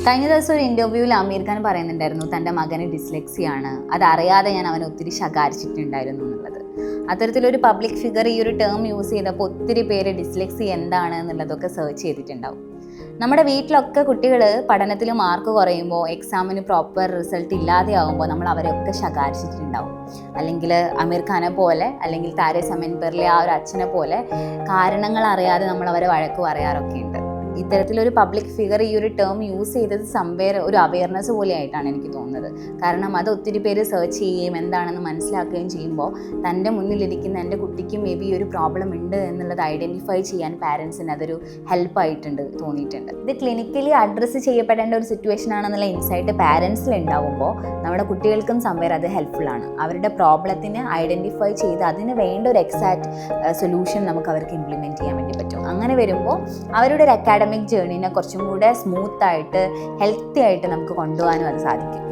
കഴിഞ്ഞ ദിവസം ഒരു ഇൻ്റർവ്യൂവിൽ ആമീർ ഖാൻ പറയുന്നുണ്ടായിരുന്നു തൻ്റെ മകന് ഡിസ്ലെക്സിയാണ്, അതറിയാതെ ഞാൻ അവനെ ഒത്തിരി ശകാരിച്ചിട്ടുണ്ടായിരുന്നു എന്നുള്ളത്. അത്തരത്തിലൊരു പബ്ലിക് ഫിഗർ ഈ ഒരു ടേം യൂസ് ചെയ്തപ്പോൾ ഒത്തിരി പേര് ഡിസ്ലെക്സി എന്താണ് എന്നുള്ളതൊക്കെ സെർച്ച് ചെയ്തിട്ടുണ്ടാവും. നമ്മുടെ വീട്ടിലൊക്കെ കുട്ടികൾ പഠനത്തിൽ മാർക്ക് കുറയുമ്പോൾ, എക്സാമിന് പ്രോപ്പർ റിസൾട്ട് ഇല്ലാതെ ആകുമ്പോൾ നമ്മൾ അവരെയൊക്കെ ശകാരിച്ചിട്ടുണ്ടാവും. അല്ലെങ്കിൽ ആമീർ ഖാനെ പോലെ, അല്ലെങ്കിൽ താരെ സമൻ പെറിലെ ആ ഒരു അച്ഛനെ പോലെ കാരണങ്ങൾ അറിയാതെ നമ്മൾ അവരെ വഴക്ക് പറയാറൊക്കെ ഉണ്ട്. ഇത്തരത്തിലൊരു പബ്ലിക് ഫിഗർ ഈ ഒരു ടേം യൂസ് ചെയ്തത് ഒരു അവയർനെസ് പോലെയായിട്ടാണ് എനിക്ക് തോന്നുന്നത്. കാരണം അത് ഒത്തിരി പേര് സെർച്ച് ചെയ്യുകയും എന്താണെന്ന് മനസ്സിലാക്കുകയും ചെയ്യുമ്പോൾ തൻ്റെ മുന്നിലിരിക്കുന്ന എൻ്റെ കുട്ടിക്ക് മേ ബി ഒരു പ്രോബ്ലം ഉണ്ട് എന്നുള്ളത് ഐഡൻറ്റിഫൈ ചെയ്യാൻ പാരൻസിന് അതൊരു ഹെൽപ്പായിട്ടുണ്ട് തോന്നിയിട്ടുണ്ട്. ഇത് ക്ലിനിക്കലി അഡ്രസ്സ് ചെയ്യപ്പെടേണ്ട ഒരു സിറ്റുവേഷൻ ആണെന്നുള്ള ഇൻസൈറ്റ് പാരൻസിൽ ഉണ്ടാകുമ്പോൾ നമ്മുടെ കുട്ടികൾക്കും സംവേർ അത് ഹെൽപ്ഫുള്ളാണ്. അവരുടെ പ്രോബ്ലത്തിന് ഐഡൻറ്റിഫൈ ചെയ്ത് അതിന് വേണ്ട ഒരു എക്സാക്റ്റ് സൊല്യൂഷൻ നമുക്ക് അവർക്ക് ഇംപ്ലിമെൻറ്റ് ചെയ്യാൻ വേണ്ടി പറ്റും. അങ്ങനെ വരുമ്പോൾ അവരുടെ ഒരു അക്കാഡമിക് ജേർണീനെ കുറച്ചും കൂടെ സ്മൂത്തായിട്ട് ഹെൽത്തി ആയിട്ട് നമുക്ക് കൊണ്ടുപോകാനും അത് സാധിക്കും.